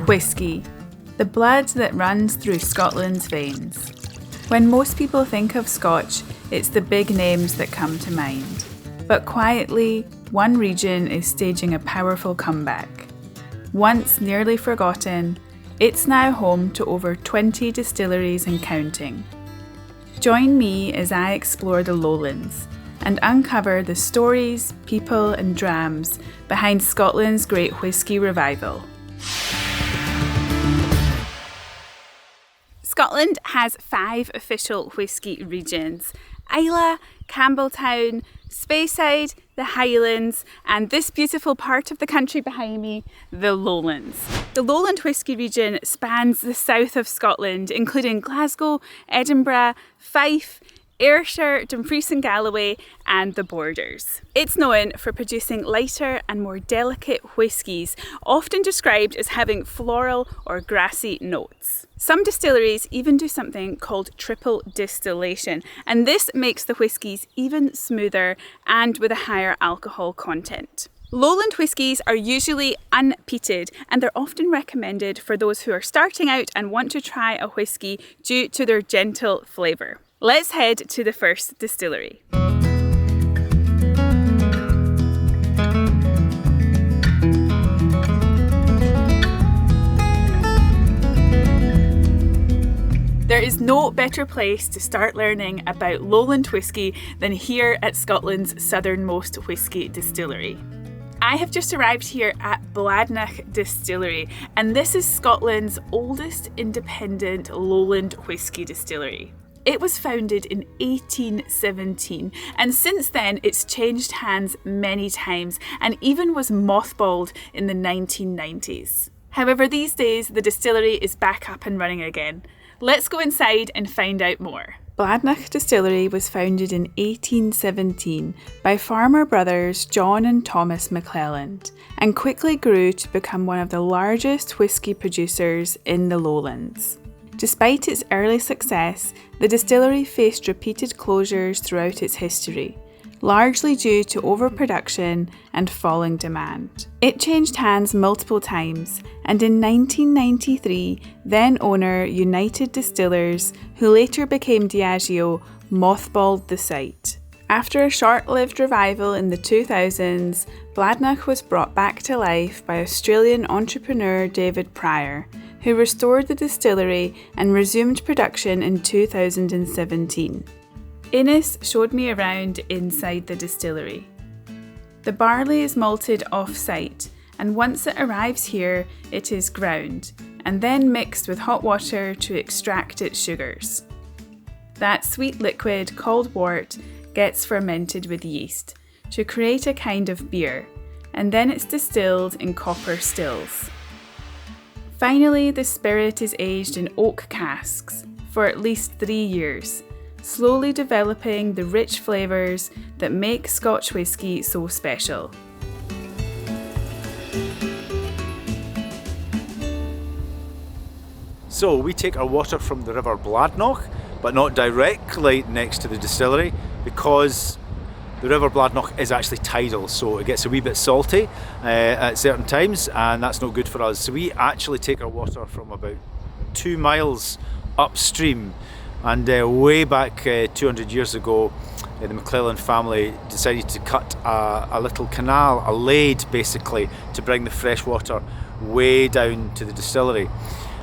Whisky, the blood that runs through Scotland's veins. When most people think of Scotch, it's the big names that come to mind. But quietly, one region is staging a powerful comeback. Once nearly forgotten, it's now home to over 20 distilleries and counting. Join me as I explore the Lowlands and uncover the stories, people and drams behind Scotland's great whisky revival. Scotland has 5 official whisky regions: Islay, Campbelltown, Speyside, the Highlands, and this beautiful part of the country behind me, the Lowlands. The Lowland whisky region spans the south of Scotland, including Glasgow, Edinburgh, Fife, Ayrshire, Dumfries and Galloway, and the Borders. It's known for producing lighter and more delicate whiskies, often described as having floral or grassy notes. Some distilleries even do something called triple distillation, and this makes the whiskies even smoother and with a higher alcohol content. Lowland whiskies are usually unpeated, and they're often recommended for those who are starting out and want to try a whisky due to their gentle flavour. Let's head to the first distillery. There is no better place to start learning about Lowland whisky than here at Scotland's southernmost whisky distillery. I have just arrived here at Bladnoch Distillery, and this is Scotland's oldest independent Lowland whisky distillery. It was founded in 1817, and since then it's changed hands many times and even was mothballed in the 1990s. However, these days the distillery is back up and running again. Let's go inside and find out more. Bladnoch Distillery was founded in 1817 by farmer brothers John and Thomas McClelland and quickly grew to become one of the largest whisky producers in the Lowlands. Despite its early success, the distillery faced repeated closures throughout its history, largely due to overproduction and falling demand. It changed hands multiple times, and in 1993, then owner United Distillers, who later became Diageo, mothballed the site. After a short-lived revival in the 2000s, Bladnoch was brought back to life by Australian entrepreneur David Pryor, who restored the distillery and resumed production in 2017. Innes showed me around inside the distillery. The barley is malted off-site, and once it arrives here, it is ground, and then mixed with hot water to extract its sugars. That sweet liquid, called wort, gets fermented with yeast to create a kind of beer, and then it's distilled in copper stills. Finally, the spirit is aged in oak casks for at least 3 years, slowly developing the rich flavours that make Scotch whisky so special. So we take our water from the River Bladnoch, but not directly next to the distillery, because the River Bladnoch is actually tidal, so it gets a wee bit salty at certain times, and that's not good for us. So we actually take our water from about 2 miles upstream, and way back 200 years ago, the McClelland family decided to cut a little canal, a lade basically, to bring the fresh water way down to the distillery,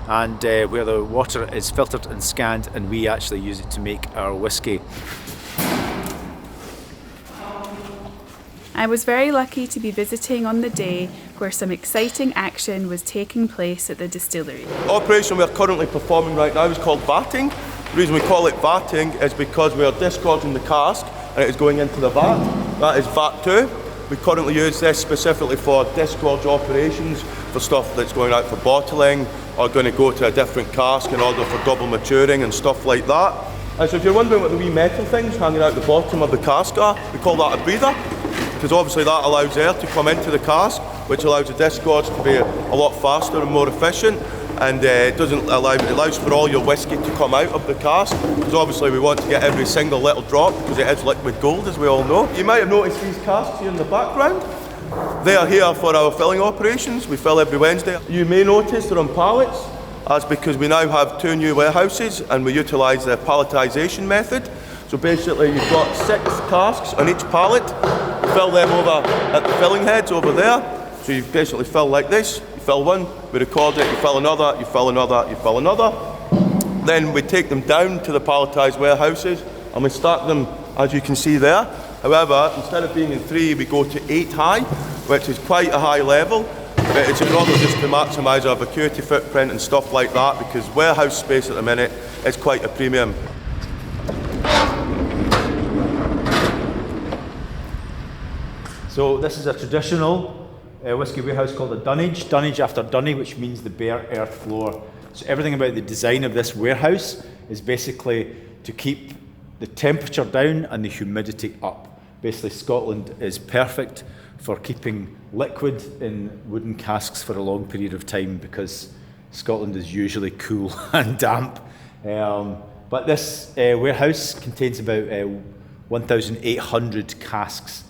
and where the water is filtered and scanned, and we actually use it to make our whisky. I was very lucky to be visiting on the day where some exciting action was taking place at the distillery. The operation we're currently performing right now is called vatting. The reason we call it vatting is because we are disgorging the cask and it is going into the vat. That is vat 2. We currently use this specifically for disgorge operations, for stuff that's going out for bottling or going to go to a different cask in order for double maturing and stuff like that. And so if you're wondering what the wee metal things hanging out the bottom of the cask are, we call that a breather, because obviously that allows air to come into the cask, which allows the disgorge to be a lot faster and more efficient, and it allows for all your whisky to come out of the cask, because obviously we want to get every single little drop, because it is liquid gold, as we all know. You might have noticed these casks here in the background. They are here for our filling operations. We fill every Wednesday. You may notice they're on pallets. That's because we now have 2 new warehouses and we utilise the palletisation method. So basically you've got 6 casks on each pallet. You fill them over at the filling heads over there. So you basically fill like this. You fill one, we record it, you fill another, you fill another, you fill another. Then we take them down to the palletised warehouses and we stack them, as you can see there. However, instead of being in 3, we go to 8 high, which is quite a high level. It's in order just to maximise our vacuity footprint and stuff like that, because warehouse space at the minute is quite a premium. So this is a traditional whisky warehouse called a dunnage. Dunnage after dunny, which means the bare earth floor. So everything about the design of this warehouse is basically to keep the temperature down and the humidity up. Basically, Scotland is perfect for keeping liquid in wooden casks for a long period of time because Scotland is usually cool and damp. But this warehouse contains about 1,800 casks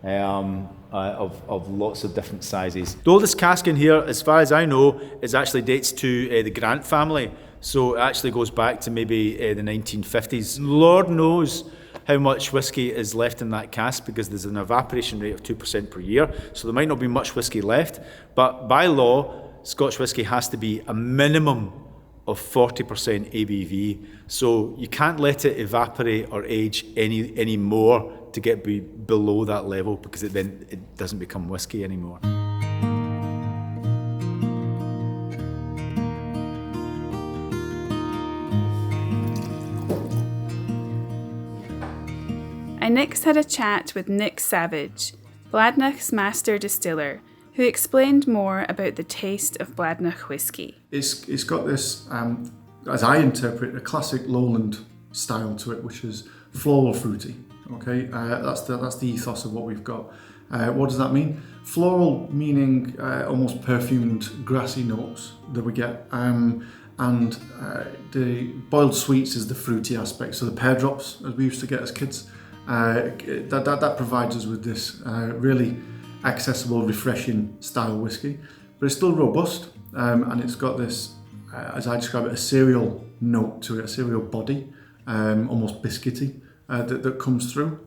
of lots of different sizes. The oldest cask in here, as far as I know, dates to the Grant family. So it actually goes back to maybe the 1950s. Lord knows how much whisky is left in that cask because there's an evaporation rate of 2% per year. So there might not be much whisky left. But by law, Scotch whisky has to be a minimum of 40% ABV. So you can't let it evaporate or age any more to get below that level because then it doesn't become whisky anymore. I next had a chat with Nick Savage, Bladnoch's master distiller, who explained more about the taste of Bladnoch whisky. It's got this, as I interpret, a classic Lowland style to it, which is floral fruity. Okay, that's the ethos of what we've got. What does that mean? Floral meaning almost perfumed grassy notes that we get, and the boiled sweets is the fruity aspect. So the pear drops, as we used to get as kids, that provides us with this really accessible, refreshing style whiskey, but it's still robust, and it's got this, as I describe it, a cereal note to it, a cereal body, almost biscuity, that comes through,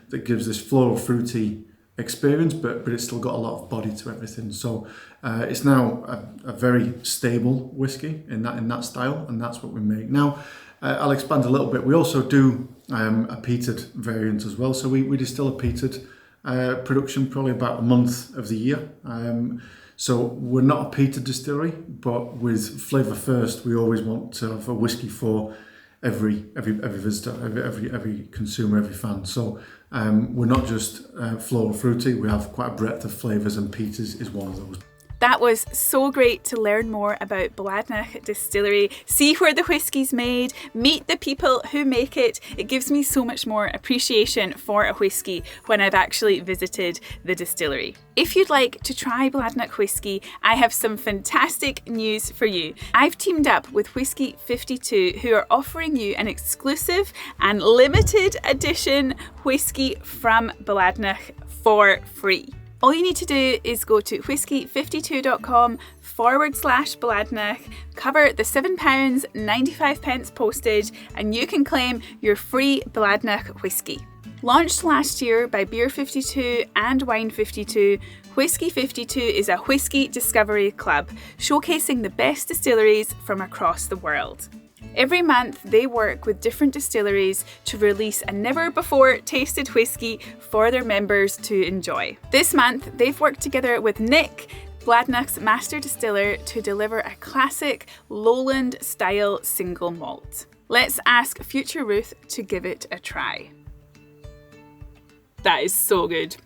that gives this floral fruity experience, but it's still got a lot of body to everything. So it's now a very stable whiskey in that style, and that's what we make. Now, I'll expand a little bit. We also do a peated variant as well. So we distill a peated production probably about a month of the year. So we're not a peated distillery, but with flavour first, we always want to have a whiskey for every visitor, every consumer, every fan. So we're not just floral fruity. We have quite a breadth of flavours, and peat is one of those. That was so great to learn more about Bladnoch Distillery, see where the whisky's made, meet the people who make it. It gives me so much more appreciation for a whisky when I've actually visited the distillery. If you'd like to try Bladnoch whisky, I have some fantastic news for you. I've teamed up with Whisky 52, who are offering you an exclusive and limited edition whisky from Bladnoch for free. All you need to do is go to whisky52.com/Bladnoch, cover the £7.95 postage, and you can claim your free Bladnoch whisky. Launched last year by Beer 52 and Wine 52, Whisky 52 is a whisky discovery club showcasing the best distilleries from across the world. Every month, they work with different distilleries to release a never-before-tasted whisky for their members to enjoy. This month, they've worked together with Nick, Bladnoch's master distiller, to deliver a classic Lowland-style single malt. Let's ask future Ruth to give it a try. That is so good.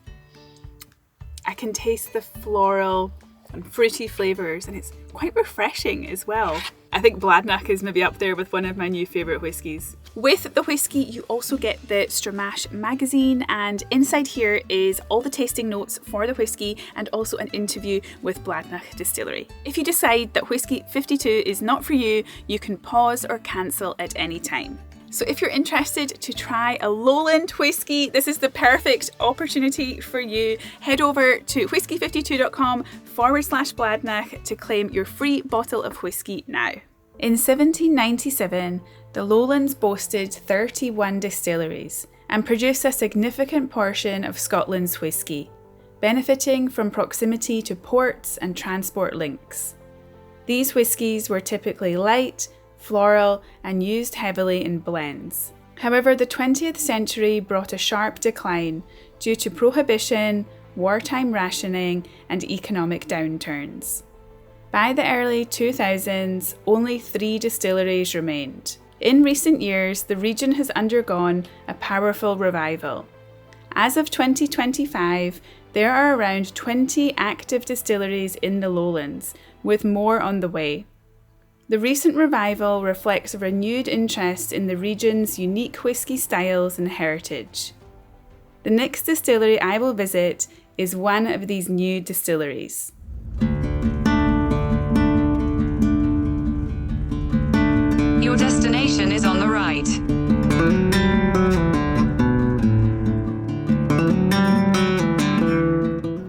I can taste the floral and fruity flavours, and it's quite refreshing as well. I think Bladnoch is maybe up there with one of my new favourite whiskies. With the whisky, you also get the Stramash magazine, and inside here is all the tasting notes for the whisky and also an interview with Bladnoch Distillery. If you decide that Whisky 52 is not for you, you can pause or cancel at any time. So if you're interested to try a Lowland whisky, this is the perfect opportunity for you. Head over to whisky52.com/Bladnoch to claim your free bottle of whisky now. In 1797, the Lowlands boasted 31 distilleries and produced a significant portion of Scotland's whisky, benefiting from proximity to ports and transport links. These whiskies were typically light, floral, and used heavily in blends. However, the 20th century brought a sharp decline due to prohibition, wartime rationing, and economic downturns. By the early 2000s, only 3 distilleries remained. In recent years, the region has undergone a powerful revival. As of 2025, there are around 20 active distilleries in the Lowlands, with more on the way. The recent revival reflects a renewed interest in the region's unique whisky styles and heritage. The next distillery I will visit is one of these new distilleries. Your destination is on the right.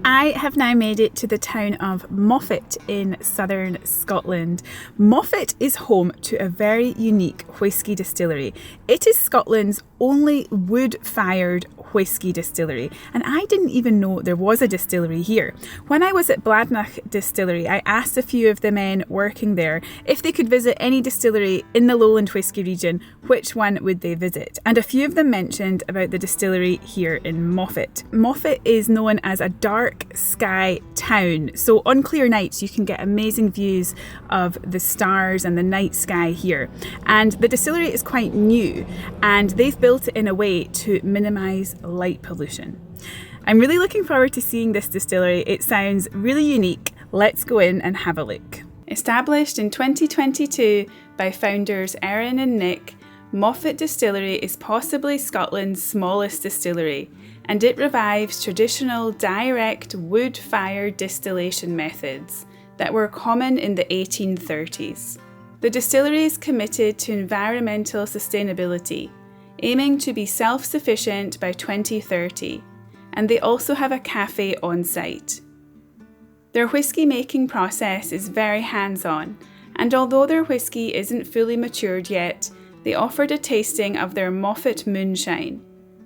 I have now made it to the town of Moffat in southern Scotland. Moffat is home to a very unique whisky distillery. It is Scotland's only wood-fired whisky distillery, and I didn't even know there was a distillery here. When I was at Bladnoch Distillery, I asked a few of the men working there if they could visit any distillery in the Lowland whisky region, which one would they visit? And a few of them mentioned about the distillery here in Moffat. Moffat is known as a dark sky town, so on clear nights you can get amazing views of the stars and the night sky here. And the distillery is quite new, and they've built it in a way to minimise light pollution. I'm really looking forward to seeing this distillery. It sounds really unique. Let's go in and have a look. Established in 2022 by founders Ernie and Nick, Moffat Distillery is possibly Scotland's smallest distillery, and it revives traditional direct wood-fired distillation methods that were common in the 1830s. The distillery is committed to environmental sustainability, aiming to be self-sufficient by 2030, and they also have a cafe on site. Their whisky making process is very hands-on, and although their whisky isn't fully matured yet, they offered a tasting of their Moffat Moonshine,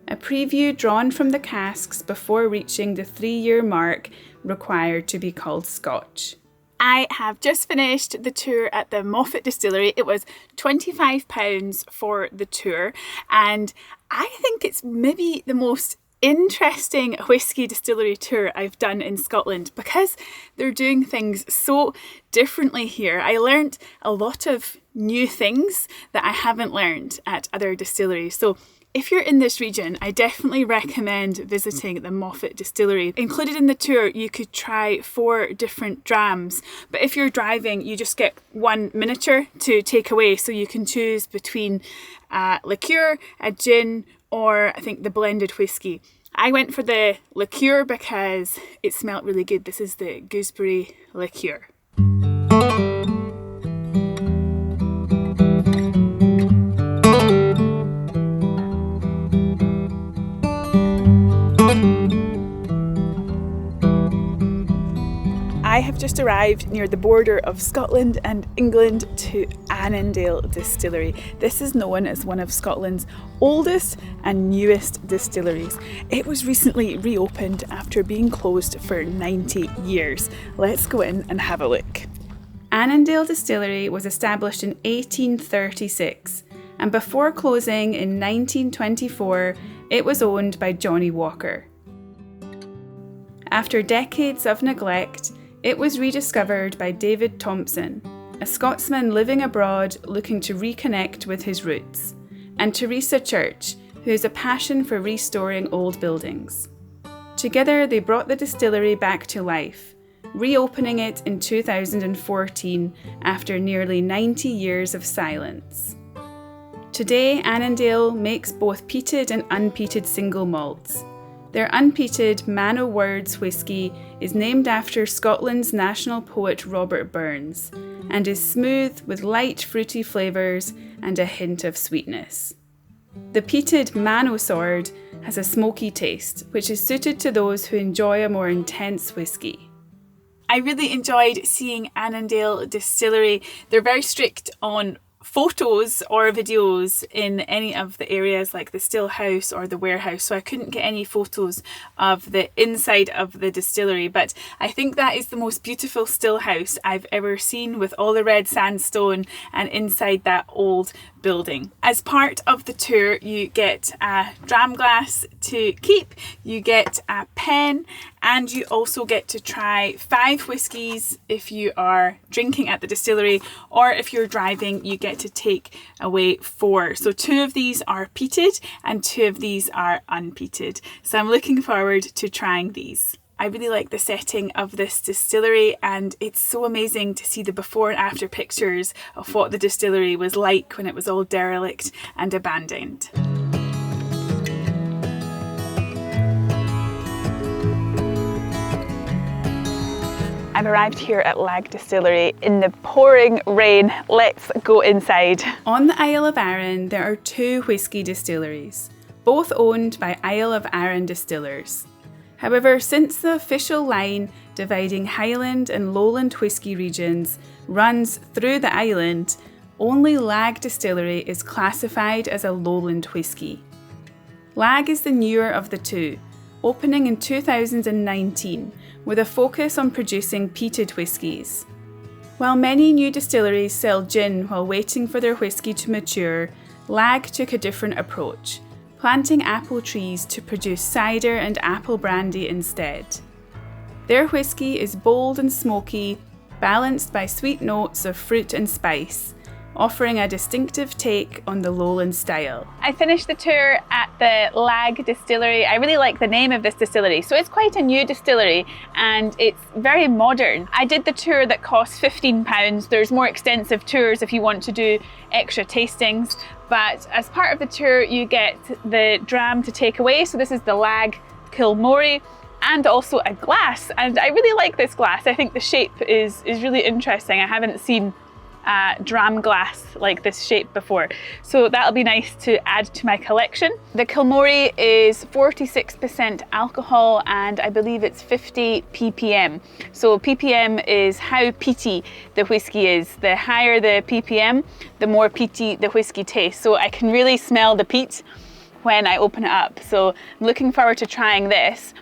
a preview drawn from the casks before reaching the 3-year mark required to be called Scotch. I have just finished the tour at the Moffat Distillery. It was £25 for the tour, and I think it's maybe the most interesting whisky distillery tour I've done in Scotland because they're doing things so differently here. I learned a lot of new things that I haven't learned at other distilleries. So if you're in this region, I definitely recommend visiting the Moffat Distillery. Included in the tour, you could try 4 different drams, but if you're driving, you just get 1 miniature to take away, so you can choose between a liqueur, a gin, or I think the blended whisky. I went for the liqueur because it smelled really good. This is the gooseberry liqueur. I have just arrived near the border of Scotland and England to Annandale Distillery. This is known as one of Scotland's oldest and newest distilleries. It was recently reopened after being closed for 90 years. Let's go in and have a look. Annandale Distillery was established in 1836, and before closing in 1924, it was owned by Johnny Walker. After decades of neglect, it was rediscovered by David Thompson, a Scotsman living abroad looking to reconnect with his roots, and Teresa Church, who has a passion for restoring old buildings. Together, they brought the distillery back to life, reopening it in 2014 after nearly 90 years of silence. Today, Annandale makes both peated and unpeated single malts. Their unpeated Man o' Words whisky is named after Scotland's national poet Robert Burns and is smooth with light fruity flavours and a hint of sweetness. The peated Mano Sword has a smoky taste, which is suited to those who enjoy a more intense whisky. I really enjoyed seeing Annandale Distillery. They're very strict on photos or videos in any of the areas like the still house or the warehouse, so I couldn't get any photos of the inside of the distillery, but I think that is the most beautiful still house I've ever seen, with all the red sandstone and inside that old building. As part of the tour, you get a dram glass to keep, you get a pen, and you also get to try 5 whiskies if you are drinking at the distillery, or if you're driving you get to take away 4. So 2 of these are peated and 2 of these are unpeated. So I'm looking forward to trying these. I really like the setting of this distillery, and it's so amazing to see the before and after pictures of what the distillery was like when it was all derelict and abandoned. I've arrived here at Lagg Distillery in the pouring rain. Let's go inside. On the Isle of Arran, there are 2 whisky distilleries, both owned by Isle of Arran distillers. However, since the official line dividing Highland and Lowland whisky regions runs through the island, only Lagg Distillery is classified as a Lowland whisky. Lagg is the newer of the 2, opening in 2019 with a focus on producing peated whiskies. While many new distilleries sell gin while waiting for their whisky to mature, Lagg took a different approach, planting apple trees to produce cider and apple brandy instead. Their whisky is bold and smoky, balanced by sweet notes of fruit and spice, offering a distinctive take on the Lowland style. I finished the tour at the Lagg Distillery. I really like the name of this distillery. So it's quite a new distillery and it's very modern. I did the tour that cost £15. There's more extensive tours if you want to do extra tastings, but as part of the tour you get the dram to take away. So this is the Lagg Kilmorey, and also a glass, and I really like this glass. I think the shape is really interesting. I haven't seen dram glass like this shape before, so that'll be nice to add to my collection. The Kilmorey is 46% alcohol and I believe it's 50 ppm. So ppm is how peaty the whisky is. The higher the ppm, the more peaty the whisky tastes. So I can really smell the peat when I open it up. So I'm looking forward to trying this.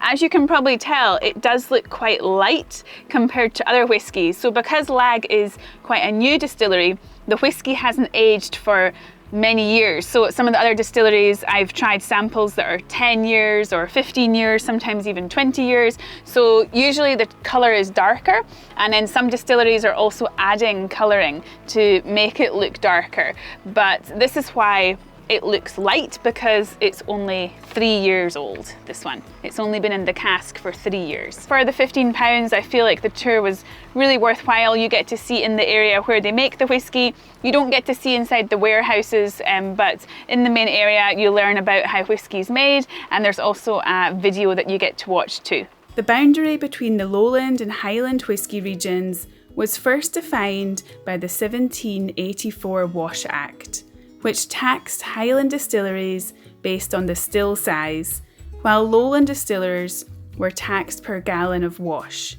As you can probably tell, it does look quite light compared to other whiskies. So because Lagg is quite a new distillery, the whisky hasn't aged for many years. So some of the other distilleries, I've tried samples that are 10 years or 15 years, sometimes even 20 years. So usually the colour is darker, and then some distilleries are also adding colouring to make it look darker. But this is why it looks light, because it's only 3 years old, this one. It's only been in the cask for 3 years. For the £15, I feel like the tour was really worthwhile. You get to see in the area where they make the whisky. You don't get to see inside the warehouses, but in the main area you learn about how whisky is made, and there's also a video that you get to watch too. The boundary between the Lowland and Highland whisky regions was first defined by the 1784 Wash Act, which taxed Highland distilleries based on the still size, while Lowland distillers were taxed per gallon of wash,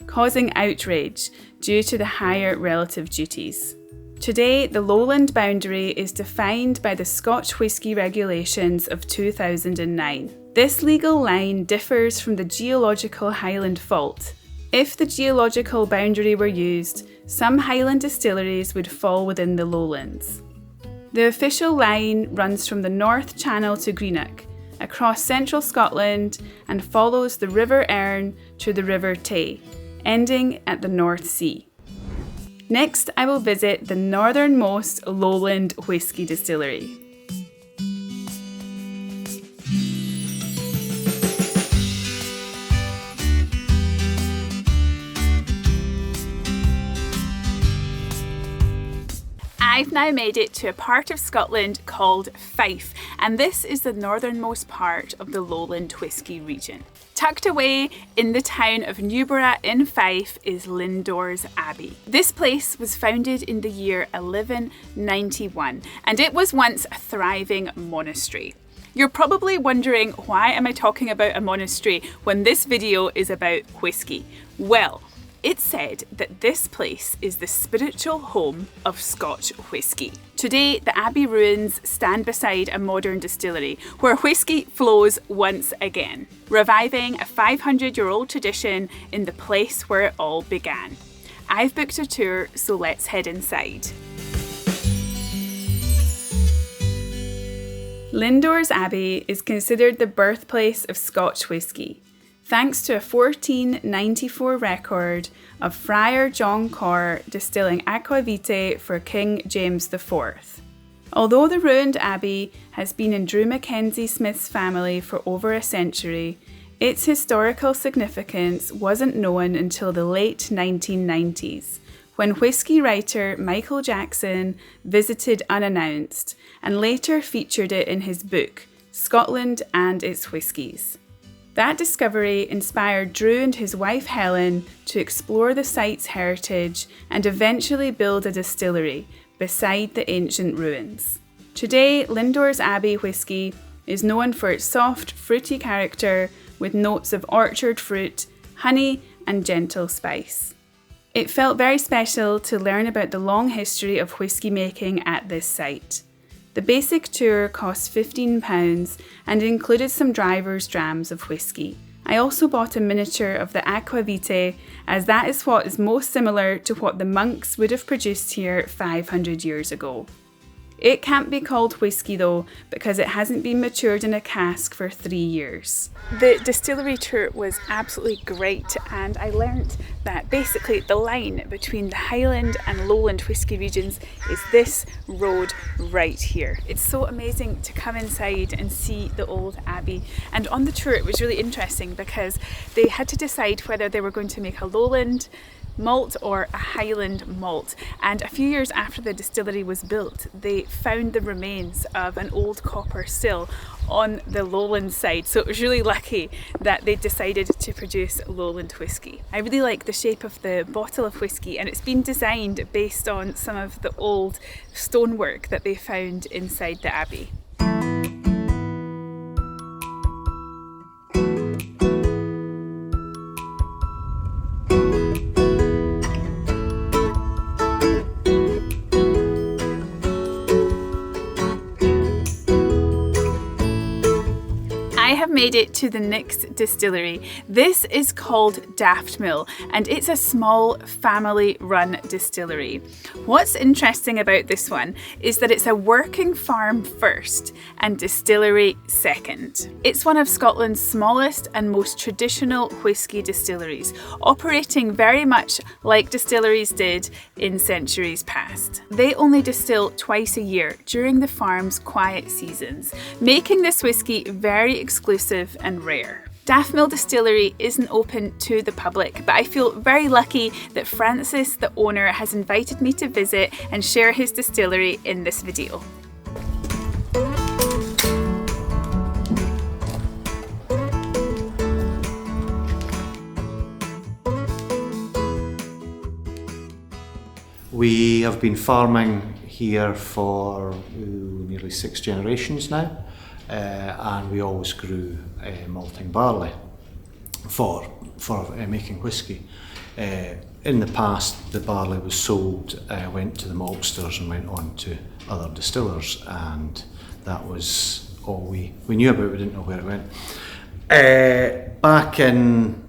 causing outrage due to the higher relative duties. Today, the Lowland boundary is defined by the Scotch Whisky Regulations of 2009. This legal line differs from the geological Highland fault. If the geological boundary were used, some Highland distilleries would fall within the Lowlands. The official line runs from the North Channel to Greenock, across central Scotland, and follows the River Erne to the River Tay, ending at the North Sea. Next, I will visit the northernmost Lowland whisky distillery. I I've now made it to a part of Scotland called Fife, and this is the northernmost part of the Lowland whisky region. Tucked away in the town of Newborough in Fife is Lindores Abbey. This place was founded in the year 1191, and it was once a thriving monastery. You're probably wondering, why am I talking about a monastery when this video is about whisky? Well, it's said that this place is the spiritual home of Scotch whisky. Today, the Abbey ruins stand beside a modern distillery where whisky flows once again, reviving a 500-year-old tradition in the place where it all began. I've booked a tour, so let's head inside. Lindores Abbey is considered the birthplace of Scotch whisky, thanks to a 1494 record of Friar John Corr distilling aquavitae for King James IV. Although the ruined abbey has been in Drew Mackenzie Smith's family for over a century, its historical significance wasn't known until the late 1990s, when whisky writer Michael Jackson visited unannounced and later featured it in his book, Scotland and Its Whiskies. That discovery inspired Drew and his wife Helen to explore the site's heritage and eventually build a distillery beside the ancient ruins. Today, Lindores Abbey whisky is known for its soft, fruity character with notes of orchard fruit, honey, and gentle spice. It felt very special to learn about the long history of whisky making at this site. The basic tour cost £15 and included some driver's drams of whisky. I also bought a miniature of the aquavitae, as that is what is most similar to what the monks would have produced here 500 years ago. It can't be called whisky though, because it hasn't been matured in a cask for 3 years. The distillery tour was absolutely great, and I learnt that basically the line between the Highland and Lowland whisky regions is this road right here. It's so amazing to come inside and see the old abbey, and on the tour it was really interesting because they had to decide whether they were going to make a Lowland malt or a Highland malt, and a few years after the distillery was built they found the remains of an old copper still on the Lowland side, so it was really lucky that they decided to produce Lowland whisky. I really like the shape of the bottle of whisky, and it's been designed based on some of the old stonework that they found inside the abbey. Made it to the next distillery. This is called Daftmill, and it's a small family-run distillery. What's interesting about this one is that it's a working farm first and distillery second. It's one of Scotland's smallest and most traditional whisky distilleries, operating very much like distilleries did in centuries past. They only distill twice a year during the farm's quiet seasons, making this whisky very exclusive and rare. Daftmill Distillery isn't open to the public, but I feel very lucky that Francis, the owner, has invited me to visit and share his distillery in this video. We have been farming here for nearly 6 generations now. And we always grew malting barley for making whisky. In the past, the barley was sold, went to the maltsters and went on to other distillers, and that was all we knew about. We didn't know where it went. Back in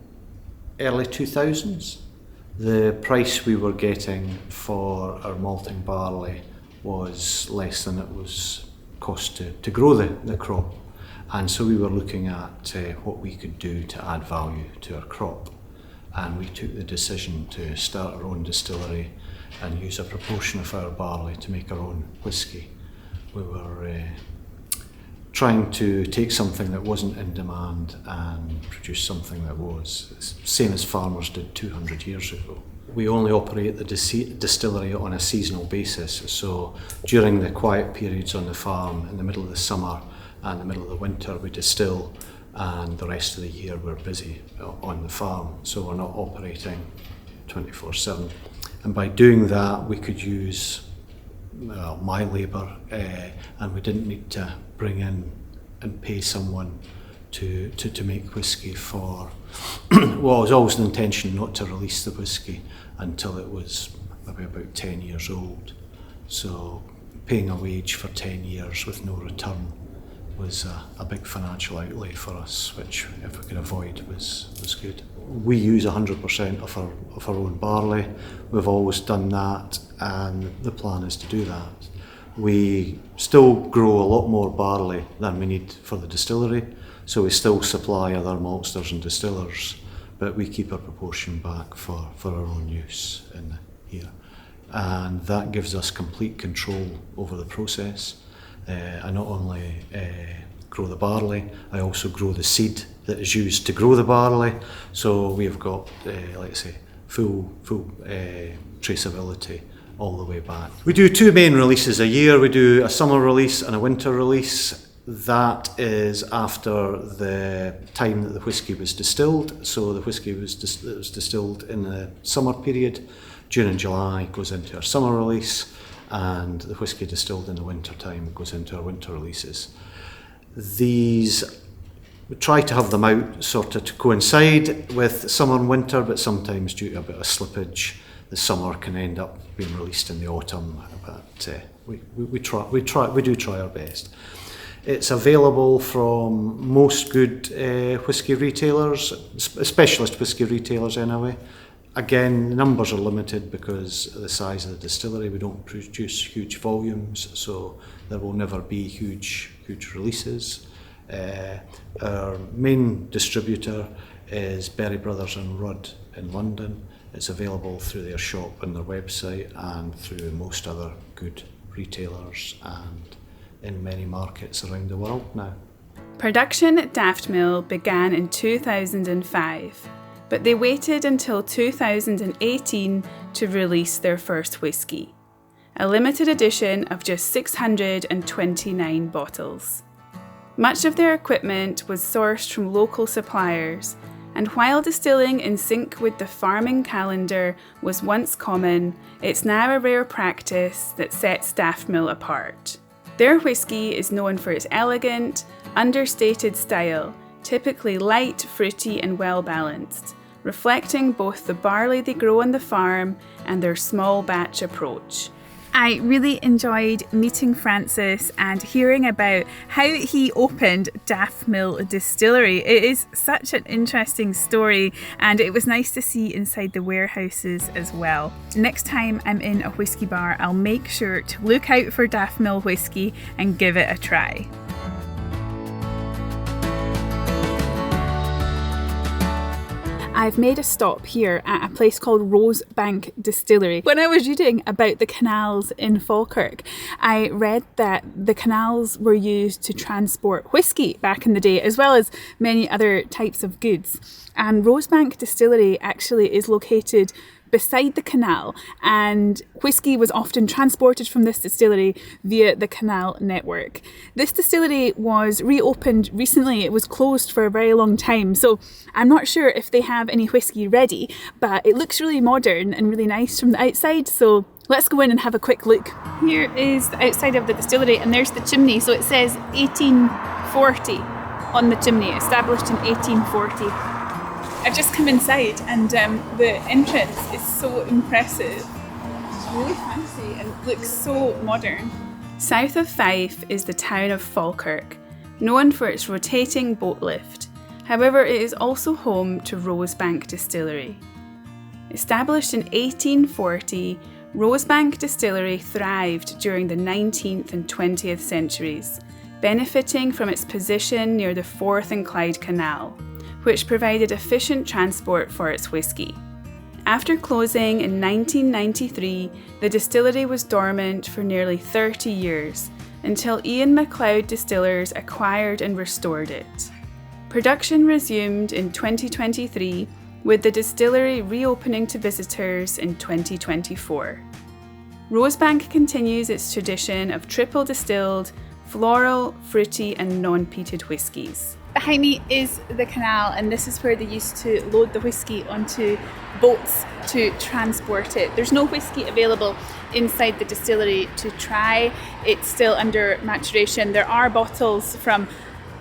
early 2000s, the price we were getting for our malting barley was less than it was cost to grow the crop, and so we were looking at what we could do to add value to our crop, and we took the decision to start our own distillery and use a proportion of our barley to make our own whisky. We were trying to take something that wasn't in demand and produce something that was, same as farmers did 200 years ago. we only operate the distillery on a seasonal basis. So during the quiet periods on the farm, in the middle of the summer and the middle of the winter, we distill, and the rest of the year we're busy on the farm. So we're not operating 24/7. And by doing that, we could use my labour, and we didn't need to bring in and pay someone to make whisky for, well, it was always the intention not to release the whisky until it was maybe about 10 years old. So paying a wage for 10 years with no return was a big financial outlay for us, which if we could avoid was good. We use 100% of our own barley. We've always done that, and the plan is to do that. We still grow a lot more barley than we need for the distillery, so we still supply other maltsters and distillers, but we keep a proportion back for our own use in here. And that gives us complete control over the process. I not only grow the barley, I also grow the seed that is used to grow the barley, so we've got, like I say, full traceability all the way back. We do 2 main releases a year. We do a summer release and a winter release. That is after the time that the whisky was distilled. So the whisky was distilled in the summer period. June and July goes into our summer release, and the whisky distilled in the winter time goes into our winter releases. These, we try to have them out sort of to coincide with summer and winter, but sometimes due to a bit of slippage, the summer can end up being released in the autumn. But we do try our best. It's available from most good whisky retailers, specialist whisky retailers anyway. Again, the numbers are limited because of the size of the distillery. We don't produce huge volumes, so there will never be huge releases. Our main distributor is Berry Brothers and Rudd in London. It's available through their shop and their website, and through most other good retailers, and in many markets around the world now. Production at Daftmill began in 2005, but they waited until 2018 to release their first whisky, a limited edition of just 629 bottles. Much of their equipment was sourced from local suppliers, and while distilling in sync with the farming calendar was once common, it's now a rare practice that sets Daftmill apart. Their whisky is known for its elegant, understated style, typically light, fruity and well balanced, reflecting both the barley they grow on the farm and their small batch approach. I really enjoyed meeting Francis and hearing about how he opened Daftmill Distillery. It is such an interesting story, and it was nice to see inside the warehouses as well. Next time I'm in a whisky bar, I'll make sure to look out for Daftmill whisky and give it a try. I've made a stop here at a place called Rosebank Distillery. When I was reading about the canals in Falkirk, I read that the canals were used to transport whisky back in the day, as well as many other types of goods. And Rosebank Distillery actually is located beside the canal, and whisky was often transported from this distillery via the canal network. This distillery was reopened recently. It was closed for a very long time, so I'm not sure if they have any whisky ready, but it looks really modern and really nice from the outside, so let's go in and have a quick look. Here is the outside of the distillery, and there's the chimney, so it says 1840 on the chimney, established in 1840. I've just come inside, and the entrance is so impressive. It's really fancy and looks so modern. South of Fife is the town of Falkirk, known for its rotating boat lift. However, it is also home to Rosebank Distillery. Established in 1840, Rosebank Distillery thrived during the 19th and 20th centuries, benefiting from its position near the Forth and Clyde Canal, which provided efficient transport for its whisky. After closing in 1993, the distillery was dormant for nearly 30 years, until Ian MacLeod Distillers acquired and restored it. Production resumed in 2023, with the distillery reopening to visitors in 2024. Rosebank continues its tradition of triple distilled, floral, fruity and non-peated whiskies. Behind me is the canal, and this is where they used to load the whisky onto boats to transport it. There's no whisky available inside the distillery to try. It's still under maturation. There are bottles from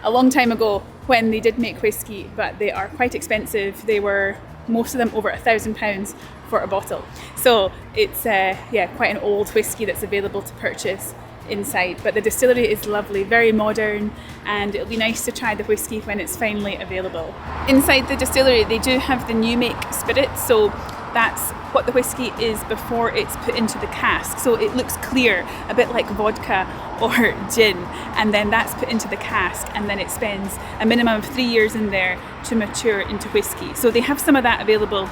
a long time ago when they did make whisky, but they are quite expensive. They were, most of them, over £1,000 for a bottle. So it's quite an old whisky that's available to purchase inside, but the distillery is lovely, very modern, and it'll be nice to try the whisky when it's finally available. Inside the distillery they do have the new make spirit, so that's what the whisky is before it's put into the cask. So it looks clear, a bit like vodka or gin, and then that's put into the cask, and then it spends a minimum of 3 years in there to mature into whisky. So they have some of that available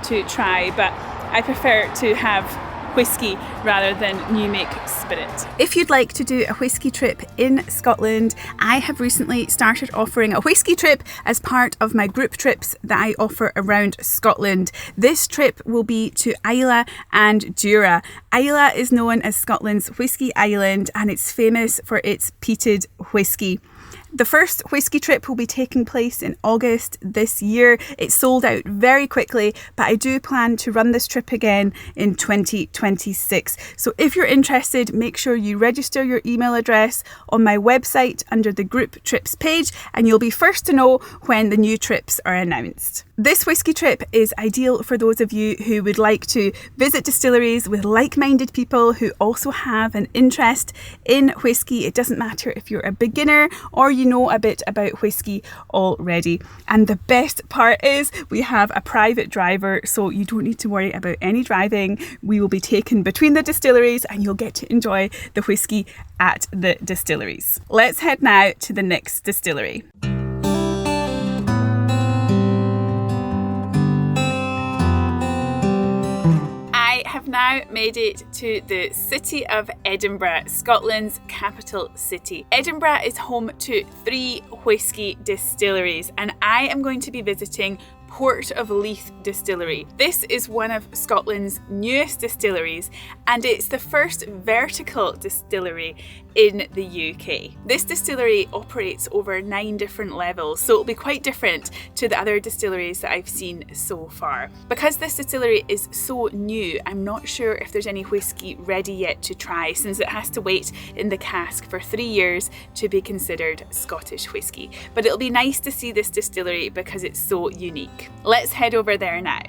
to try, but I prefer to have whisky rather than new make spirit. If you'd like to do a whisky trip in Scotland, I have recently started offering a whisky trip as part of my group trips that I offer around Scotland. This trip will be to Islay and Jura. Islay is known as Scotland's whisky island, and it's famous for its peated whisky. The first whisky trip will be taking place in August this year. It sold out very quickly, but I do plan to run this trip again in 2026. So if you're interested, make sure you register your email address on my website under the group trips page, and you'll be first to know when the new trips are announced. This whisky trip is ideal for those of you who would like to visit distilleries with like-minded people who also have an interest in whisky. It doesn't matter if you're a beginner or you know a bit about whisky already. And the best part is we have a private driver, so you don't need to worry about any driving. We will be taken between the distilleries and you'll get to enjoy the whisky at the distilleries. Let's head now to the next distillery. I have now made it to the city of Edinburgh, Scotland's capital city. Edinburgh is home to 3 whisky distilleries, and I am going to be visiting Port of Leith Distillery. This is one of Scotland's newest distilleries, and it's the first vertical distillery in the UK. This distillery operates over 9 different levels, so it'll be quite different to the other distilleries that I've seen so far. Because this distillery is so new, I'm not sure if there's any whisky ready yet to try, since it has to wait in the cask for 3 years to be considered Scottish whisky. But it'll be nice to see this distillery because it's so unique. Let's head over there now.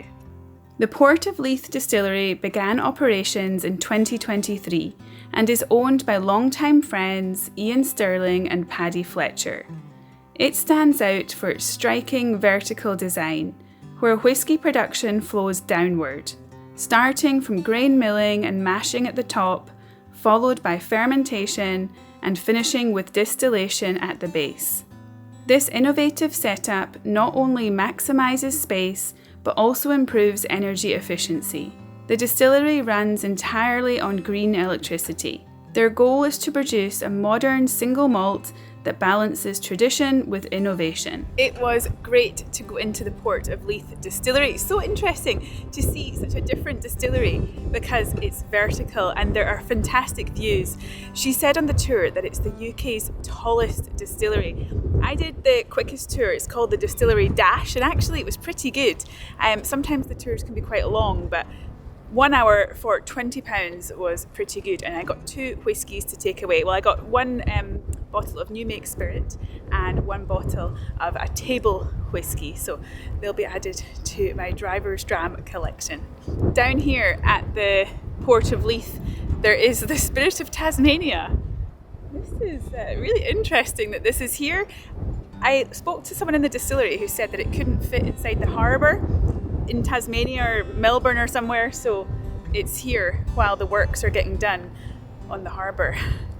The Port of Leith Distillery began operations in 2023 and is owned by longtime friends Ian Stirling and Paddy Fletcher. It stands out for its striking vertical design, where whisky production flows downward, starting from grain milling and mashing at the top, followed by fermentation and finishing with distillation at the base. This innovative setup not only maximises space, but also improves energy efficiency. The distillery runs entirely on green electricity. Their goal is to produce a modern single malt that balances tradition with innovation. It was great to go into the Port of Leith Distillery. It's so interesting to see such a different distillery because it's vertical and there are fantastic views. She said on the tour that it's the UK's tallest distillery. I did the quickest tour, it's called the Distillery Dash, and actually it was pretty good. Sometimes the tours can be quite long, but 1 hour for £20 was pretty good, and I got 2 whiskies to take away. Well, I got 1 bottle of new make spirit and 1 bottle of a table whisky, so they'll be added to my driver's dram collection. Down here at the Port of Leith, there is the Spirit of Tasmania. This is really interesting that this is here. I spoke to someone in the distillery who said that it couldn't fit inside the harbour in Tasmania or Melbourne or somewhere, so it's here while the works are getting done on the harbour.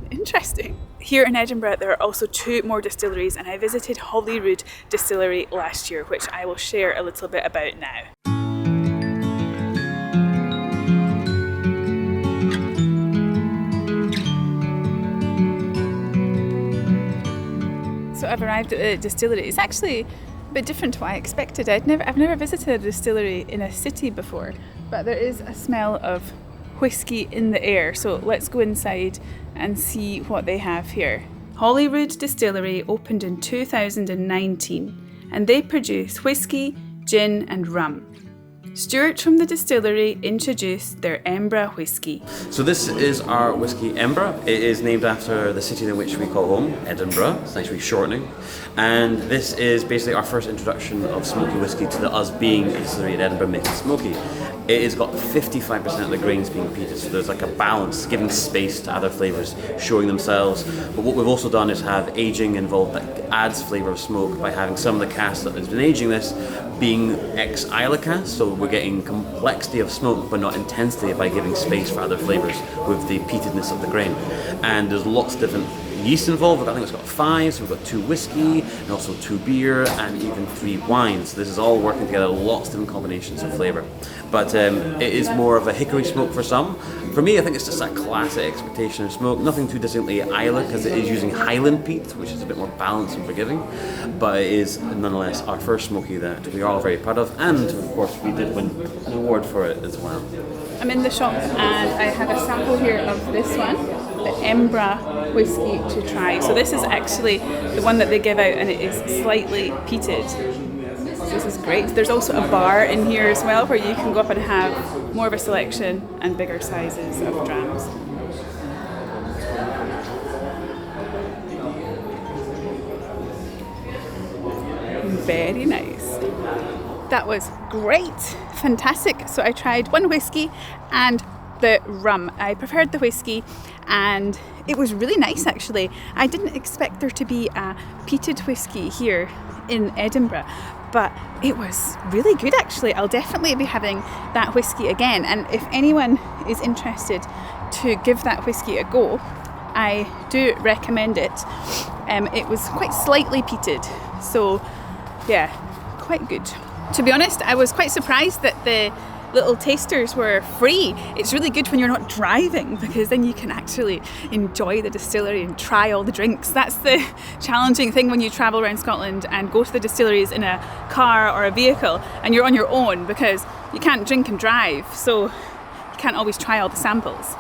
Interesting. Here in Edinburgh there are also 2 more distilleries, and I visited Holyrood Distillery last year, which I will share a little bit about now. So I've arrived at the distillery. It's actually A bit different to what I expected. I've never visited a distillery in a city before, but there is a smell of whisky in the air, so let's go inside and see what they have here. Holyrood Distillery opened in 2019 and they produce whisky, gin and rum. Stuart from the distillery introduced their Embra whisky. So this is our whisky Embra. It is named after the city in which we call home, Edinburgh. It's nice shortening. And this is basically our first introduction of smoky whisky to us being a distillery in Edinburgh making smoky. It has got 55% of the grains being peated, so there's like a balance, giving space to other flavours showing themselves. But what we've also done is have aging involved that adds flavour of smoke by having some of the cask that has been aging this being ex-Islay cask, so we're getting complexity of smoke but not intensity by giving space for other flavours with the peatedness of the grain. And there's lots of different yeast involved. I think it's got 5, so we've got 2 whiskey and also 2 beer and even 3 wines. This is all working together, lots of different combinations of flavour. But it is more of a hickory smoke for some. For me, I think it's just a classic expectation of smoke. Nothing too distinctly Islay because it is using Highland peat, which is a bit more balanced and forgiving. But it is nonetheless our first smoky that we are all very proud of. And of course, we did win an award for it as well. I'm in the shop and I have a sample here of this one, the Embra whisky to try. So this is actually the one that they give out and it is slightly peated. So this is great. There's also a bar in here as well where you can go up and have more of a selection and bigger sizes of drams. Very nice. That was great, fantastic. So I tried one whiskey and the rum. I preferred the whiskey and it was really nice actually. I didn't expect there to be a peated whiskey here in Edinburgh, but it was really good actually. I'll definitely be having that whiskey again, and if anyone is interested to give that whiskey a go, I do recommend it. It was quite slightly peated, so yeah, quite good. To be honest, I was quite surprised that the little tasters were free. It's really good when you're not driving because then you can actually enjoy the distillery and try all the drinks. That's the challenging thing when you travel around Scotland and go to the distilleries in a car or a vehicle and you're on your own because you can't drink and drive, so you can't always try all the samples.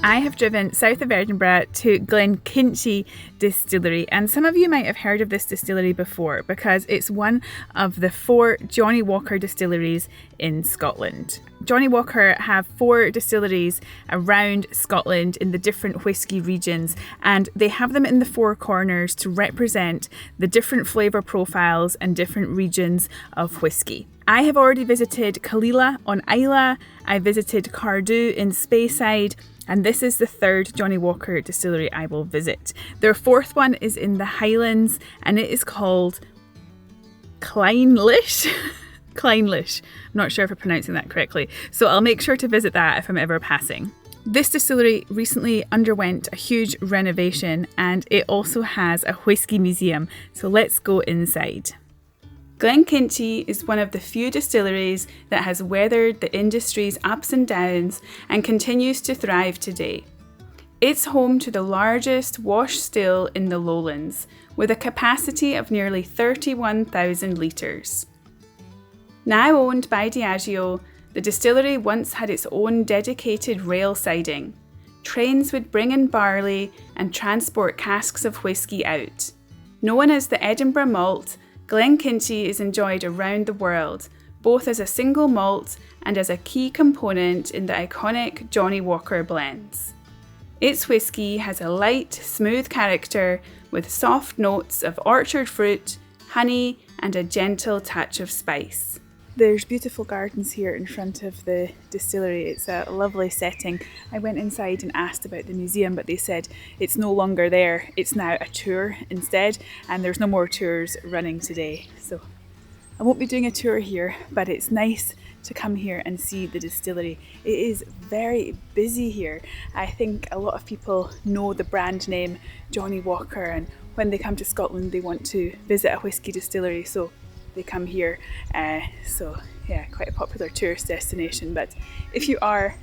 I have driven south of Edinburgh to Glenkinchie Distillery, and some of you might have heard of this distillery before because it's one of the 4 Johnnie Walker distilleries in Scotland. Johnnie Walker have 4 distilleries around Scotland in the different whisky regions, and they have them in the 4 corners to represent the different flavour profiles and different regions of whisky. I have already visited Killala on Islay, I visited Cardew in Speyside, and this is the 3rd Johnnie Walker distillery I will visit. Their 4th one is in the Highlands and it is called Clydeside. Clydeside. I'm not sure if I'm pronouncing that correctly, so I'll make sure to visit that if I'm ever passing. This distillery recently underwent a huge renovation and it also has a whisky museum, so let's go inside. Glenkinchie is one of the few distilleries that has weathered the industry's ups and downs and continues to thrive today. It's home to the largest wash still in the Lowlands, with a capacity of nearly 31,000 litres. Now owned by Diageo, the distillery once had its own dedicated rail siding. Trains would bring in barley and transport casks of whisky out. Known as the Edinburgh malt, Glenkinchie is enjoyed around the world, both as a single malt and as a key component in the iconic Johnnie Walker blends. Its whisky has a light, smooth character with soft notes of orchard fruit, honey, and a gentle touch of spice. There's beautiful gardens here in front of the distillery. It's a lovely setting. I went inside and asked about the museum, but they said it's no longer there. It's now a tour instead, and there's no more tours running today. So I won't be doing a tour here, but it's nice to come here and see the distillery. It is very busy here. I think a lot of people know the brand name Johnnie Walker, and when they come to Scotland they want to visit a whisky distillery, so they come here. So yeah, quite a popular tourist destination. But if you are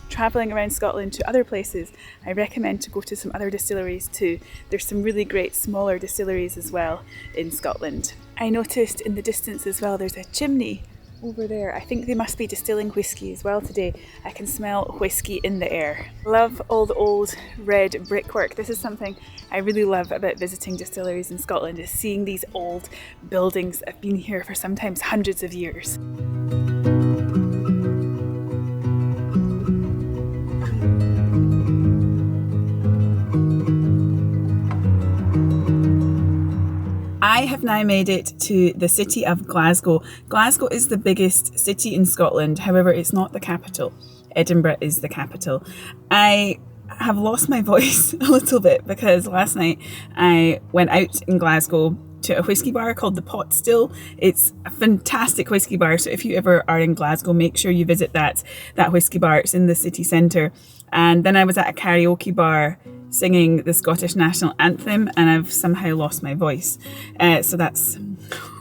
travelling around Scotland to other places, I recommend to go to some other distilleries too. There's some really great smaller distilleries as well in Scotland. I noticed in the distance as well there's a chimney over there. I think they must be distilling whisky as well today. I can smell whisky in the air. Love all the old red brickwork. This is something I really love about visiting distilleries in Scotland, is seeing these old buildings that have been here for sometimes hundreds of years. I have now made it to the city of Glasgow. Glasgow is the biggest city in Scotland, however it's not the capital. Edinburgh is the capital. I have lost my voice a little bit because last night I went out in Glasgow to a whisky bar called the Pot Still. It's a fantastic whisky bar, so if you ever are in Glasgow, make sure you visit that whisky bar. It's in the city centre. And then I was at a karaoke bar singing the Scottish national anthem, and I've somehow lost my voice. So that's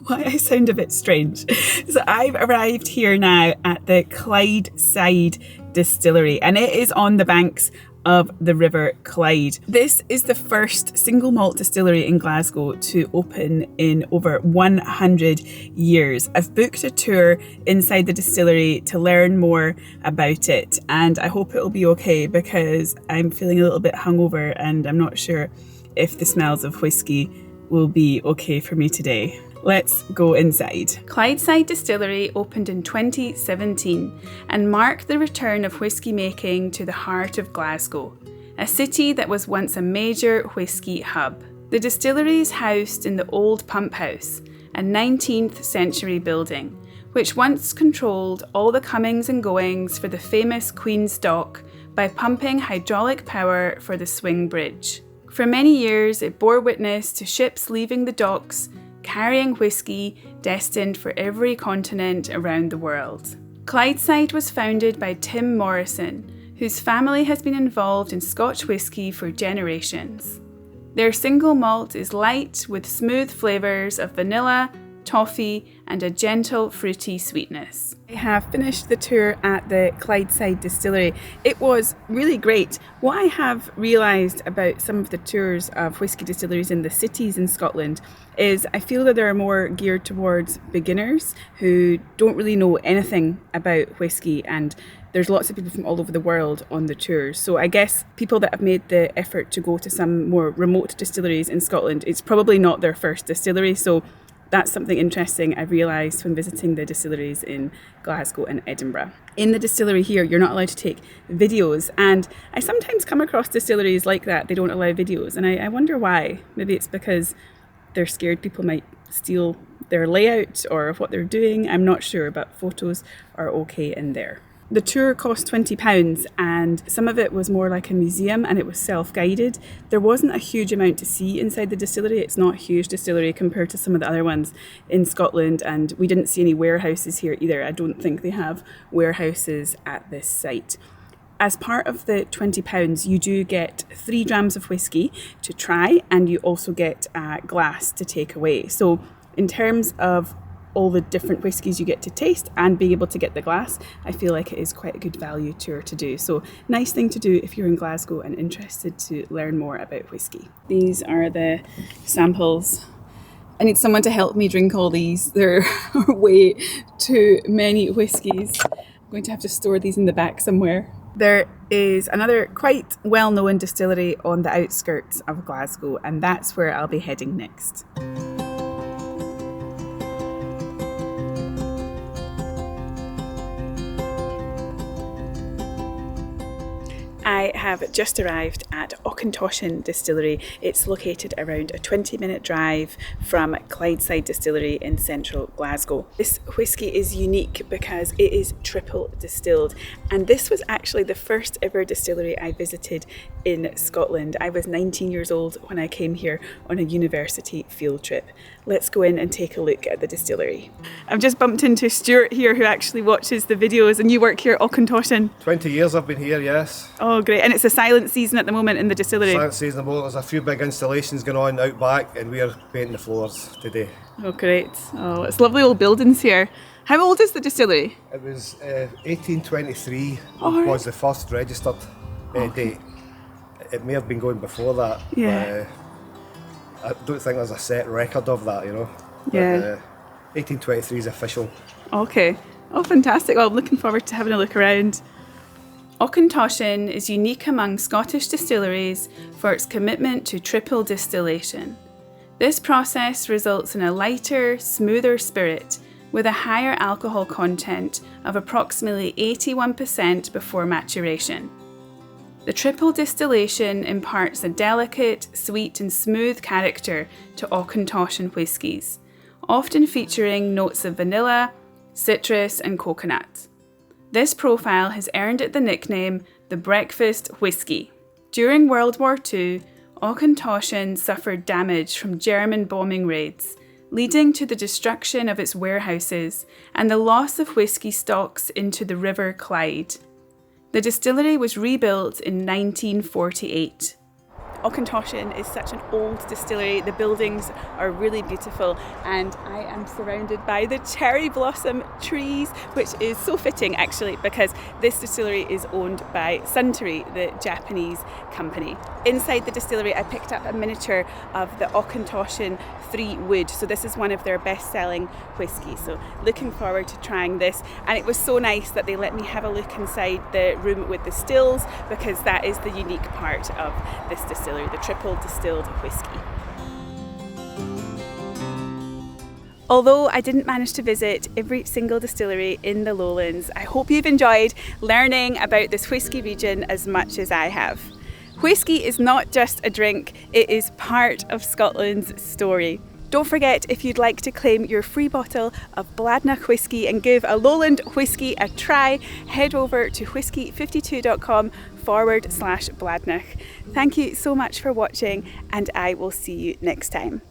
why I sound a bit strange. So I've arrived here now at the Clydeside Distillery, and it is on the banks of the River Clyde. This is the first single malt distillery in Glasgow to open in over 100 years. I've booked a tour inside the distillery to learn more about it, and I hope it'll be okay because I'm feeling a little bit hungover and I'm not sure if the smells of whisky will be okay for me today. Let's go inside. Clydeside Distillery opened in 2017 and marked the return of whisky making to the heart of Glasgow, a city that was once a major whisky hub. The distillery is housed in the old pump house, a 19th century building, which once controlled all the comings and goings for the famous Queen's Dock by pumping hydraulic power for the swing bridge. For many years, it bore witness to ships leaving the docks carrying whisky destined for every continent around the world. Clydeside was founded by Tim Morrison, whose family has been involved in Scotch whisky for generations. Their single malt is light with smooth flavours of vanilla, toffee and a gentle fruity sweetness. I have finished the tour at the Clydeside Distillery. It was really great. What I have realised about some of the tours of whisky distilleries in the cities in Scotland is I feel that they're more geared towards beginners who don't really know anything about whisky, and there's lots of people from all over the world on the tours. So I guess people that have made the effort to go to some more remote distilleries in Scotland, it's probably not their first distillery. So that's something interesting I've realised when visiting the distilleries in Glasgow and Edinburgh. In the distillery here, you're not allowed to take videos, and I sometimes come across distilleries like that. They don't allow videos, and I wonder why. Maybe it's because they're scared people might steal their layout or what they're doing. I'm not sure, but photos are okay in there. The tour cost £20 and some of it was more like a museum and it was self-guided. There wasn't a huge amount to see inside the distillery. It's not a huge distillery compared to some of the other ones in Scotland, and we didn't see any warehouses here either. I don't think they have warehouses at this site. As part of the £20, you do get 3 drams of whisky to try, and you also get a glass to take away. So in terms of all the different whiskies you get to taste and being able to get the glass, I feel like it is quite a good value tour to do. So nice thing to do if you're in Glasgow and interested to learn more about whisky. These are the samples. I need someone to help me drink all these. There are way too many whiskies. I'm going to have to store these in the back somewhere. There is another quite well-known distillery on the outskirts of Glasgow, and that's where I'll be heading next. I have just arrived at Auchentoshan Distillery. It's located around a 20-minute drive from Clydeside Distillery in central Glasgow. This whisky is unique because it is triple distilled, and this was actually the first ever distillery I visited in Scotland. I was 19 years old when I came here on a university field trip. Let's go in and take a look at the distillery. I've just bumped into Stuart here, who actually watches the videos, and you work here at Auchentoshan. 20 years I've been here, yes. Oh, great. And It's a silent season at the moment in the distillery. Silent season at the moment. There's a few big installations going on out back, and we're painting the floors today. Oh, great. Oh, it's lovely old buildings here. How old is the distillery? It was 1823 right. was the first registered date. It may have been going before that. Yeah. I don't think there's a set record of that, you know. Yeah. 1823 is official. Okay. Oh, fantastic. Well, I'm looking forward to having a look around. Auchentoshan is unique among Scottish distilleries for its commitment to triple distillation. This process results in a lighter, smoother spirit with a higher alcohol content of approximately 81% before maturation. The triple distillation imparts a delicate, sweet and smooth character to Auchentoshan whiskies, often featuring notes of vanilla, citrus and coconut. This profile has earned it the nickname the breakfast whisky. During World War II, Auchentoshan suffered damage from German bombing raids, leading to the destruction of its warehouses and the loss of whisky stocks into the River Clyde. The distillery was rebuilt in 1948. Auchentoshan is such an old distillery. The buildings are really beautiful, and I am surrounded by the cherry blossom trees, which is so fitting actually because this distillery is owned by Suntory, the Japanese company. Inside the distillery I picked up a miniature of the Auchentoshan 3 Wood, so this is one of their best-selling whiskies, so looking forward to trying this. And it was so nice that they let me have a look inside the room with the stills, because that is the unique part of this distillery, the triple distilled whisky. Although I didn't manage to visit every single distillery in the Lowlands, I hope you've enjoyed learning about this whisky region as much as I have. Whisky is not just a drink, it is part of Scotland's story. Don't forget, if you'd like to claim your free bottle of Bladnoch whisky and give a Lowland whisky a try, head over to whisky52.com/Bladnoch. Thank you so much for watching, and I will see you next time.